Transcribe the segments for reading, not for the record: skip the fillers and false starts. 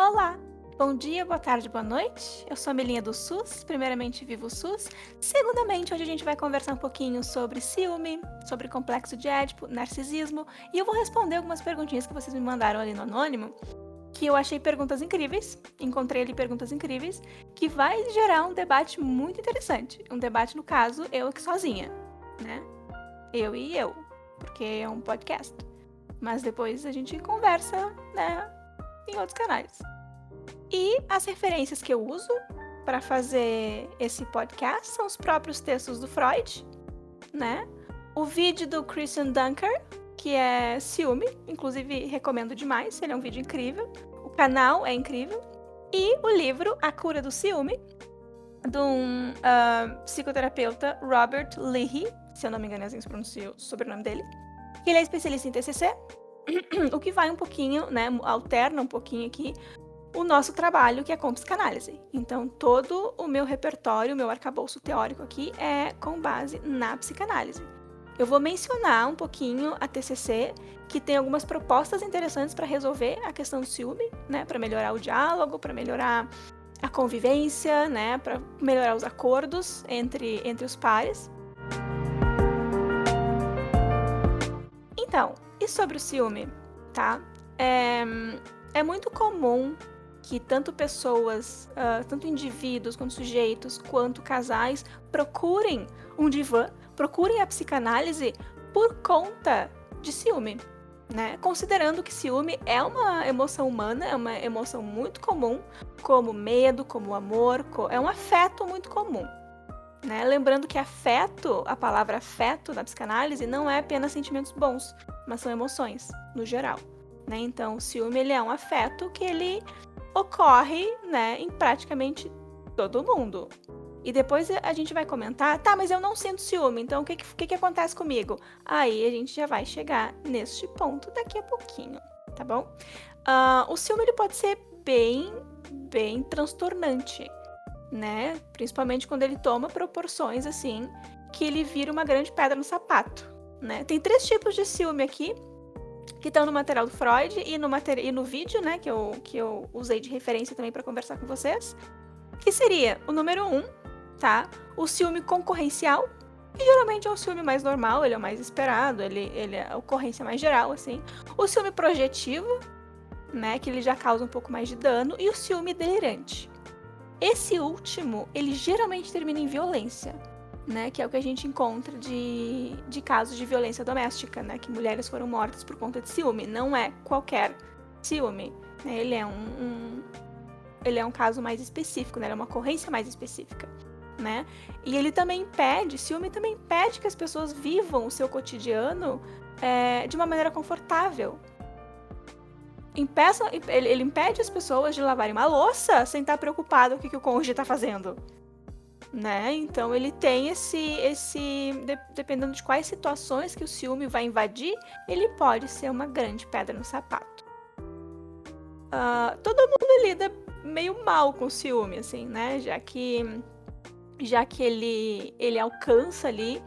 Olá! Bom dia, boa tarde, boa noite. Eu sou a Melinha do SUS. Primeiramente, vivo o SUS. Segundamente, hoje a gente vai conversar um pouquinho sobre ciúme, sobre complexo de Édipo, narcisismo. E eu vou responder algumas perguntinhas que vocês me mandaram ali no Anônimo, que eu achei perguntas incríveis. Encontrei ali perguntas incríveis, que vai gerar um debate muito interessante. Um debate, no caso, eu aqui sozinha, né? Eu e eu, porque é um podcast. Mas depois a gente conversa, né, em outros canais. E as referências que eu uso para fazer esse podcast são os próprios textos do Freud, né? O vídeo do Christian Dunker, que é Ciúme, inclusive recomendo demais, ele é um vídeo incrível. O canal é incrível. E o livro A Cura do Ciúme, de um psicoterapeuta, Robert Leahy, se eu não me engano é assim que se pronuncia o sobrenome dele, que ele é especialista em TCC, o que vai um pouquinho, né, alterna um pouquinho aqui o nosso trabalho, que é com psicanálise. Então, todo o meu repertório, o meu arcabouço teórico aqui é com base na psicanálise. Eu vou mencionar um pouquinho a TCC, que tem algumas propostas interessantes para resolver a questão do ciúme, né, para melhorar o diálogo, para melhorar a convivência, né, para melhorar os acordos entre os pares. Então, e sobre o ciúme, tá? É muito comum que tanto pessoas, tanto indivíduos quanto sujeitos, quanto casais procurem um divã, procurem a psicanálise por conta de ciúme, né? Considerando que ciúme é uma emoção humana, é uma emoção muito comum, como medo, como amor, é um afeto muito comum, né? Lembrando que afeto, a palavra afeto na psicanálise não é apenas sentimentos bons, mas são emoções, no geral, né? Então, o ciúme ele é um afeto que ele ocorre, né, em praticamente todo mundo. E depois a gente vai comentar, tá, mas eu não sinto ciúme, então o que acontece comigo? Aí a gente já vai chegar neste ponto daqui a pouquinho, tá bom? O ciúme ele pode ser bem transtornante, né? Principalmente quando ele toma proporções assim, que ele vira uma grande pedra no sapato, né? Tem 3 tipos de ciúme aqui, que estão no material do Freud e no vídeo, né, que eu usei de referência também para conversar com vocês, que seria o número 1, tá? O ciúme concorrencial, que geralmente é o ciúme mais normal, ele é o mais esperado, ele é a ocorrência mais geral, assim. O ciúme projetivo, né, que ele já causa um pouco mais de dano, e o ciúme delirante. Esse último, ele geralmente termina em violência, né, que é o que a gente encontra de casos de violência doméstica, né, que mulheres foram mortas por conta de ciúme. Não é qualquer ciúme, né, ele é um caso mais específico, né, ele é uma ocorrência mais específica, né, e ele também ciúme também impede que as pessoas vivam o seu cotidiano de uma maneira confortável. Ele impede as pessoas de lavarem uma louça sem estar preocupado com o que o cônjuge está fazendo, né? Então ele tem dependendo de quais situações que o ciúme vai invadir, ele pode ser uma grande pedra no sapato. Todo mundo lida meio mal com o ciúme, assim, né? Já que ele alcança ali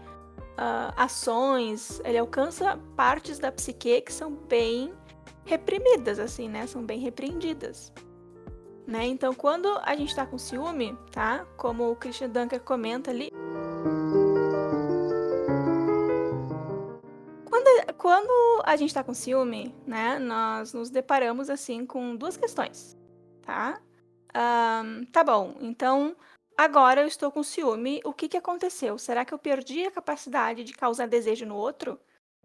ações, ele alcança partes da psique que são bem reprimidas, assim, né? São bem repreendidas. Né? Então, quando a gente tá com ciúme, tá? Como o Christian Dunker comenta ali, quando a gente tá com ciúme, né? Nós nos deparamos, assim, com 2 questões, tá? Tá bom, então, agora eu estou com ciúme, o que aconteceu? Será que eu perdi a capacidade de causar desejo no outro?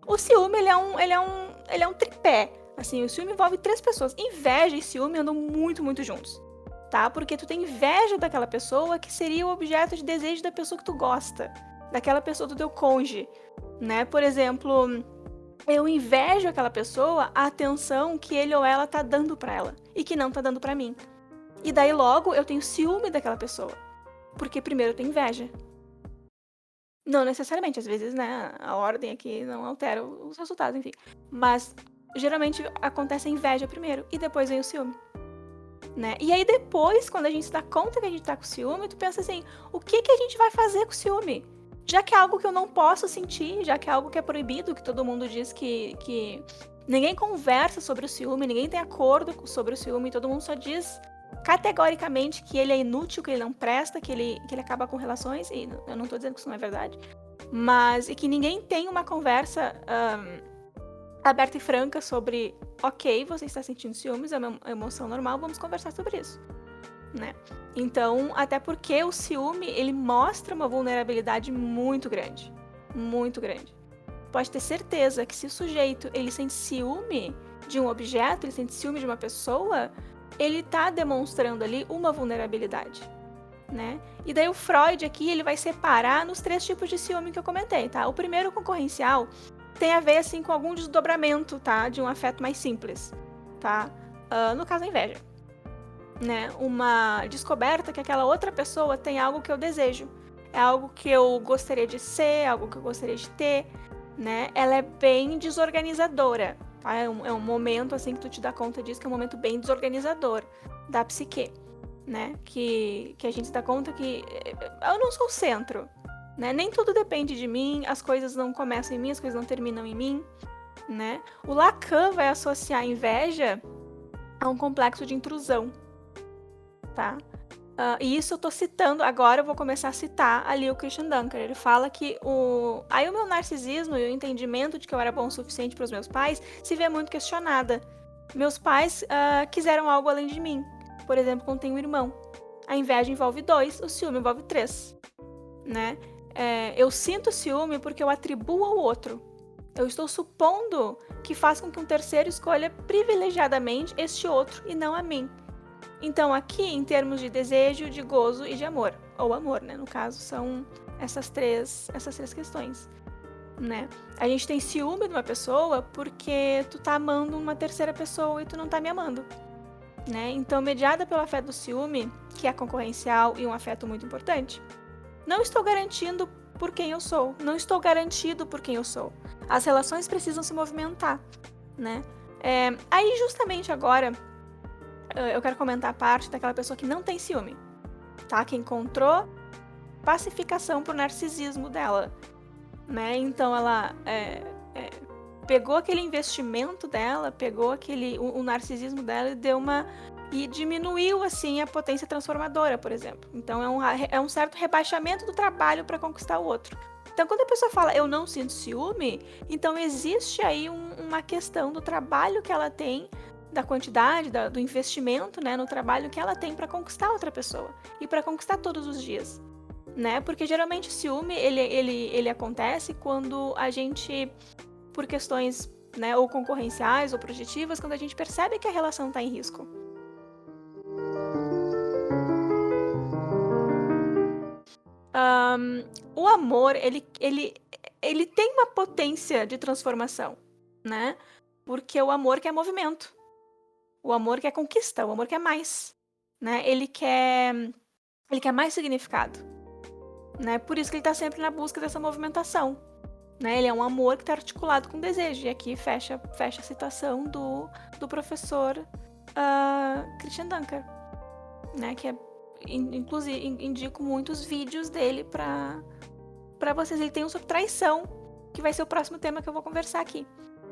O ciúme, ele é um tripé, assim, o ciúme envolve 3 pessoas. Inveja e ciúme andam muito, muito juntos. Tá? Porque tu tem inveja daquela pessoa que seria o objeto de desejo da pessoa que tu gosta, daquela pessoa do teu cônjuge, né? Por exemplo, eu invejo aquela pessoa a atenção que ele ou ela tá dando pra ela e que não tá dando pra mim. E daí logo eu tenho ciúme daquela pessoa, porque primeiro eu tenho inveja. Não necessariamente, às vezes, né, a ordem aqui não altera os resultados, enfim. Mas geralmente acontece a inveja primeiro e depois vem o ciúme. Né? E aí depois, quando a gente se dá conta que a gente tá com ciúme, tu pensa assim, o que a gente vai fazer com ciúme? Já que é algo que eu não posso sentir, já que é algo que é proibido, que todo mundo diz que Ninguém conversa sobre o ciúme, ninguém tem acordo sobre o ciúme, todo mundo só diz categoricamente que ele é inútil, que ele não presta, que ele acaba com relações, e eu não tô dizendo que isso não é verdade, mas e que ninguém tem uma conversa aberta e franca sobre, ok, você está sentindo ciúmes, é uma emoção normal, vamos conversar sobre isso, né? Então, até porque o ciúme, ele mostra uma vulnerabilidade muito grande, muito grande. Pode ter certeza que se o sujeito, ele sente ciúme de um objeto, ele sente ciúme de uma pessoa, ele tá demonstrando ali uma vulnerabilidade, né? E daí o Freud aqui, ele vai separar nos 3 tipos de ciúme que eu comentei, tá? O primeiro, concorrencial, tem a ver, assim, com algum desdobramento, tá? De um afeto mais simples, tá? No caso, a inveja, né? Uma descoberta que aquela outra pessoa tem algo que eu desejo, é algo que eu gostaria de ser, algo que eu gostaria de ter, né? Ela é bem desorganizadora, tá? É um momento, assim, que tu te dá conta disso, que é um momento bem desorganizador da psique, né? Que a gente se dá conta que eu não sou o centro, né? Nem tudo depende de mim, as coisas não começam em mim, as coisas não terminam em mim, né? O Lacan vai associar a inveja a um complexo de intrusão, tá? E isso eu tô citando, agora eu vou começar a citar ali o Christian Dunker. Ele fala que aí o meu narcisismo e o entendimento de que eu era bom o suficiente para os meus pais se vê muito questionada. Meus pais quiseram algo além de mim. Por exemplo, quando tem um irmão. A inveja envolve 2, o ciúme envolve 3, né? Eu sinto ciúme porque eu atribuo ao outro. Eu estou supondo que faz com que um terceiro escolha privilegiadamente este outro e não a mim. Então, aqui, em termos de desejo, de gozo e de amor, ou amor, né? No caso, são essas três questões, né? A gente tem ciúme de uma pessoa porque tu tá amando uma terceira pessoa e tu não tá me amando, né? Então, mediada pelo afeto do ciúme, que é concorrencial e um afeto muito importante, não estou garantindo por quem eu sou, não estou garantido por quem eu sou. As relações precisam se movimentar, né? Aí, justamente agora, eu quero comentar a parte daquela pessoa que não tem ciúme, tá? Que encontrou pacificação pro narcisismo dela, né? Então ela pegou aquele investimento dela, pegou o narcisismo dela e diminuiu, assim, a potência transformadora, por exemplo. Então é um certo rebaixamento do trabalho para conquistar o outro. Então, quando a pessoa fala, eu não sinto ciúme, então existe aí uma questão do trabalho que ela tem, da quantidade, do investimento, né, no trabalho que ela tem para conquistar outra pessoa e para conquistar todos os dias, né? Porque geralmente o ciúme ele acontece quando a gente, por questões, né, ou concorrenciais ou projetivas, quando a gente percebe que a relação está em risco. O amor ele tem uma potência de transformação, né? Porque o amor quer movimento. O amor quer conquista, o amor quer mais, né? Ele quer mais significado, né? Por isso que ele está sempre na busca dessa movimentação, né? Ele é um amor que está articulado com desejo. E aqui fecha a citação do professor Christian Dunker, né? Que inclusive indico muitos vídeos dele para vocês. Ele tem um sobre traição, que vai ser o próximo tema que eu vou conversar aqui,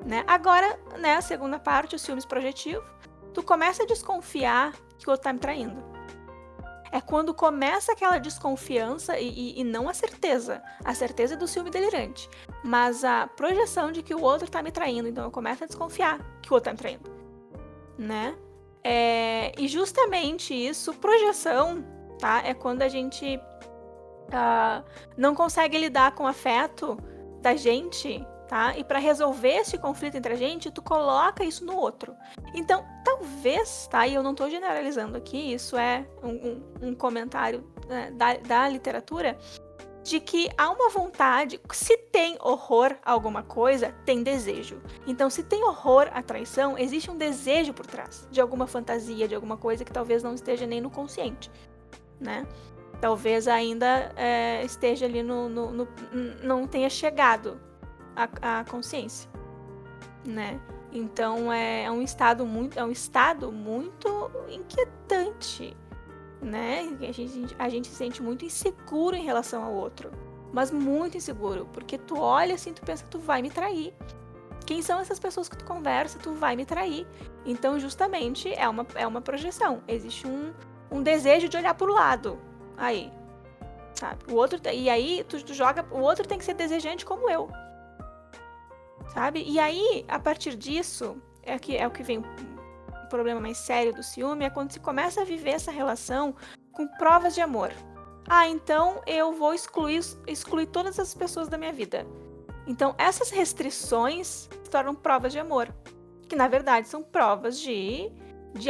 né? Agora, né? A segunda parte, os ciúmes projetivos. Tu começa a desconfiar que o outro tá me traindo. É quando começa aquela desconfiança e não a certeza. A certeza é do ciúme delirante. Mas a projeção de que o outro tá me traindo. Então eu começo a desconfiar que o outro tá me traindo, né? E justamente isso, projeção, tá? É quando a gente não consegue lidar com o afeto da gente, tá? E para resolver esse conflito entre a gente, tu coloca isso no outro. Então, talvez, tá? E eu não tô generalizando aqui, isso é um comentário, né, da literatura, de que há uma vontade, se tem horror a alguma coisa, tem desejo. Então, se tem horror à traição, existe um desejo por trás, de alguma fantasia, de alguma coisa que talvez não esteja nem no consciente, né? Talvez ainda esteja ali não tenha chegado à consciência, né? Então é um estado muito inquietante, né? A gente se sente muito inseguro em relação ao outro, mas muito inseguro, porque tu olha assim, tu pensa que tu vai me trair, Quem são essas pessoas que tu conversa? Tu vai me trair. Então, justamente, é uma projeção. Existe um desejo de olhar pro lado. Aí, sabe? E aí, tu joga... O outro tem que ser desejante como eu. Sabe? E aí, a partir disso, é o que vem o problema mais sério do ciúme, é quando se começa a viver essa relação com provas de amor. Então eu vou excluir todas as pessoas da minha vida. Então, essas restrições se tornam provas de amor, que na verdade são provas de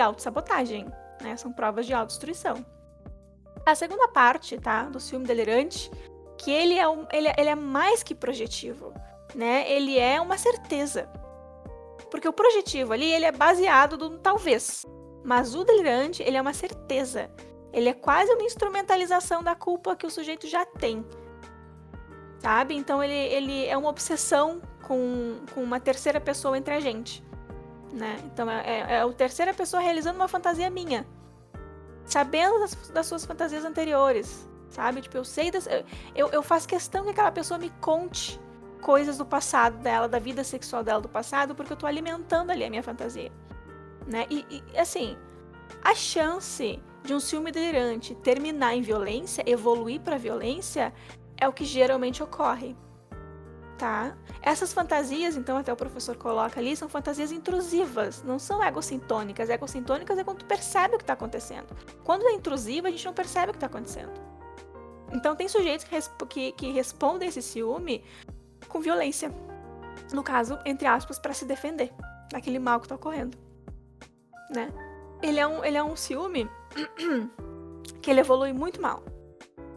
autossabotagem, né? São provas de autodestruição. A segunda parte, tá, do ciúme delirante, que ele é mais que projetivo, né? Ele é uma certeza. Porque o projetivo ali, ele é baseado no talvez. Mas o delirante, ele é uma certeza. Ele é quase uma instrumentalização da culpa que o sujeito já tem. Sabe? Então ele é uma obsessão com uma terceira pessoa entre a gente. Né? Então é a terceira pessoa realizando uma fantasia minha. Sabendo das suas fantasias anteriores. Sabe? Tipo, eu faço questão que aquela pessoa me conte coisas do passado dela, da vida sexual dela do passado, porque eu tô alimentando ali a minha fantasia. Né? E assim, a chance de um ciúme delirante terminar em violência, evoluir para violência, é o que geralmente ocorre, tá? Essas fantasias, então até o professor coloca ali, são fantasias intrusivas, não são egocintônicas. Egocintônicas é quando tu percebe o que está acontecendo. Quando é intrusiva, a gente não percebe o que está acontecendo. Então tem sujeitos que respondem esse ciúme com violência. No caso, entre aspas, para se defender daquele mal que está ocorrendo, né? Ele é um ciúme que ele evolui muito mal.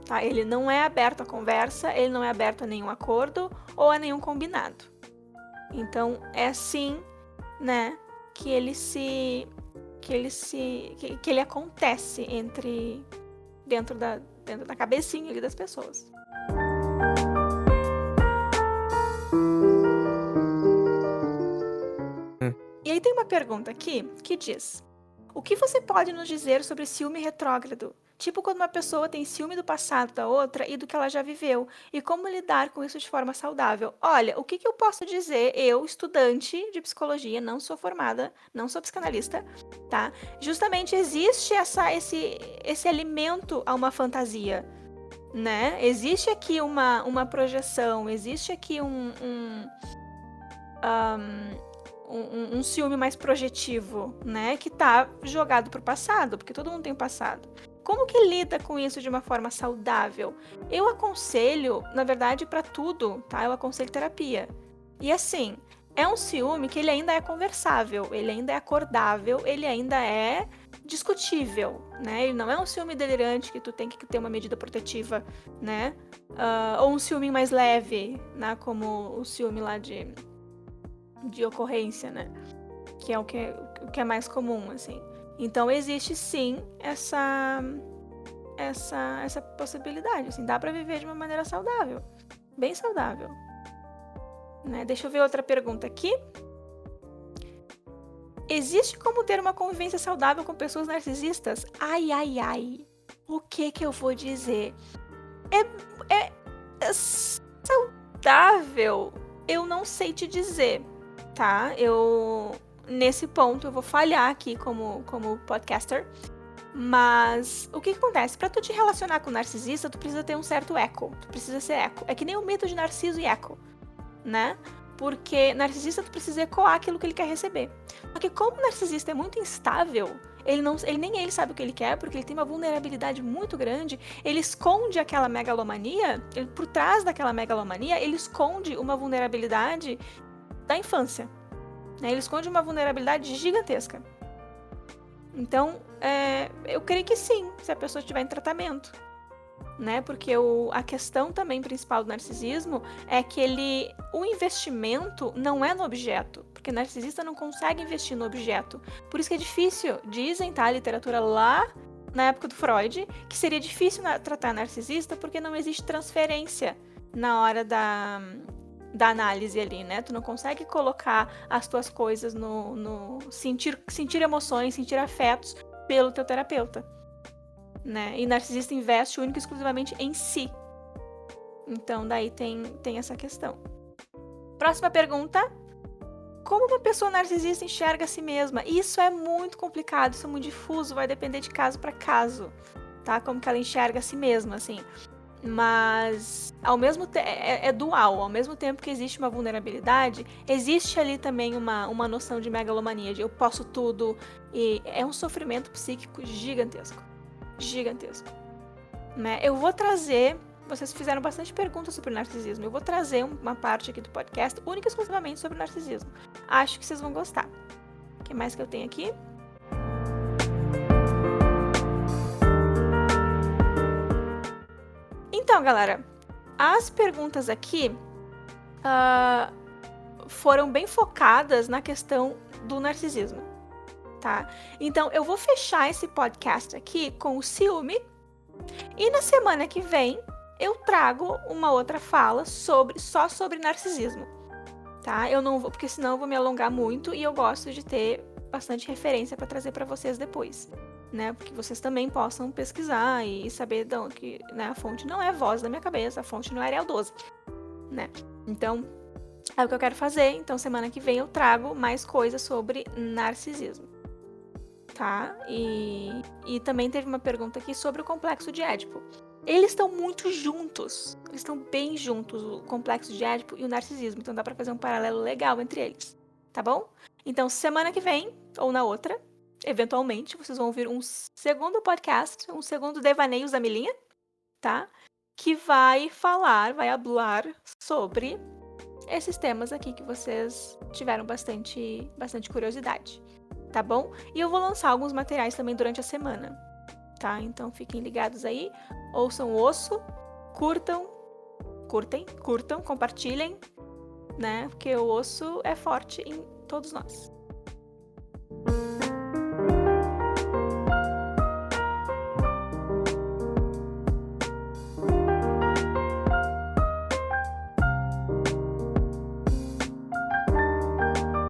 Tá? Ele não é aberto à conversa, ele não é aberto a nenhum acordo ou a nenhum combinado. Então, é assim, né, que ele acontece dentro da cabecinha ali das pessoas. E aí tem uma pergunta aqui que diz: o que você pode nos dizer sobre ciúme retrógrado? Tipo quando uma pessoa tem ciúme do passado da outra e do que ela já viveu. E como lidar com isso de forma saudável? Olha, o que eu posso dizer? Eu, estudante de psicologia, não sou formada, não sou psicanalista, tá? Justamente existe esse alimento a uma fantasia, né? Existe aqui uma projeção, existe aqui um ciúme mais projetivo, né? Que tá jogado pro passado, porque todo mundo tem um passado. Como que lida com isso de uma forma saudável? Eu aconselho, na verdade, para tudo, tá? Eu aconselho terapia. E assim, é um ciúme que ele ainda é conversável, ele ainda é acordável, ele ainda é discutível, né? Ele não é um ciúme delirante que tu tem que ter uma medida protetiva, né? Ou um ciúme mais leve, né? Como o ciúme lá de ocorrência, né? Que é o que é mais comum, assim. Então, existe sim essa possibilidade, assim, dá pra viver de uma maneira saudável, bem saudável, né? Deixa eu ver outra pergunta aqui. Existe como ter uma convivência saudável com pessoas narcisistas? Ai, ai, ai. O que eu vou dizer? É saudável? Eu não sei te dizer, tá? Nesse ponto, eu vou falhar aqui como podcaster. Mas o que acontece? Pra tu te relacionar com o narcisista, tu precisa ter um certo eco. Tu precisa ser eco. É que nem o mito de Narciso e Eco, né? Porque narcisista, tu precisa ecoar aquilo que ele quer receber. Só que como o narcisista é muito instável, nem ele sabe o que ele quer, porque ele tem uma vulnerabilidade muito grande, ele esconde aquela megalomania, por trás daquela megalomania, ele esconde uma vulnerabilidade da infância. Né? Ele esconde uma vulnerabilidade gigantesca. Então, eu creio que sim, se a pessoa estiver em tratamento. Né? Porque a questão também principal do narcisismo é que o investimento não é no objeto. Porque narcisista não consegue investir no objeto. Por isso que é difícil, dizem, tá? A literatura lá na época do Freud, que seria difícil tratar narcisista porque não existe transferência na hora da análise ali, né? Tu não consegue colocar as tuas coisas no sentir emoções, sentir afetos pelo teu terapeuta, né? E narcisista investe única e exclusivamente em si. Então, daí tem essa questão. Próxima pergunta. como uma pessoa narcisista enxerga a si mesma? Isso é muito complicado, isso é muito difuso, vai depender de caso para caso, tá? Como que ela enxerga a si mesma, assim. Mas ao mesmo tempo é dual, ao mesmo tempo que existe uma vulnerabilidade, existe ali também uma noção de megalomania, de eu posso tudo, e é um sofrimento psíquico gigantesco. Gigantesco. Né? Eu vou trazer, vocês fizeram bastante perguntas sobre narcisismo, eu vou trazer uma parte aqui do podcast única e exclusivamente sobre narcisismo. Acho que vocês vão gostar. O que mais que eu tenho aqui? Então, galera, as perguntas aqui foram bem focadas na questão do narcisismo, tá? Então, eu vou fechar esse podcast aqui com o ciúme e na semana que vem eu trago uma outra fala só sobre narcisismo, tá? Eu não vou, porque senão eu vou me alongar muito e eu gosto de ter bastante referência para trazer para vocês depois. Né, porque vocês também possam pesquisar e saber de onde que, né, a fonte não é voz da minha cabeça, a fonte não é Arial 12, né? Então, é o que eu quero fazer. Então, semana que vem eu trago mais coisas sobre narcisismo, tá? E também teve uma pergunta aqui sobre o complexo de Édipo. Eles estão muito juntos, eles estão bem juntos, o complexo de Édipo e o narcisismo. Então, dá pra fazer um paralelo legal entre eles, tá bom? Então, semana que vem, ou na outra, eventualmente, vocês vão ouvir um segundo podcast, um segundo Devaneios da Milinha, tá? Que vai hablar sobre esses temas aqui que vocês tiveram bastante curiosidade, tá bom? E eu vou lançar alguns materiais também durante a semana, tá? Então fiquem ligados aí, ouçam o osso, curtam, compartilhem, né? Porque o osso é forte em todos nós.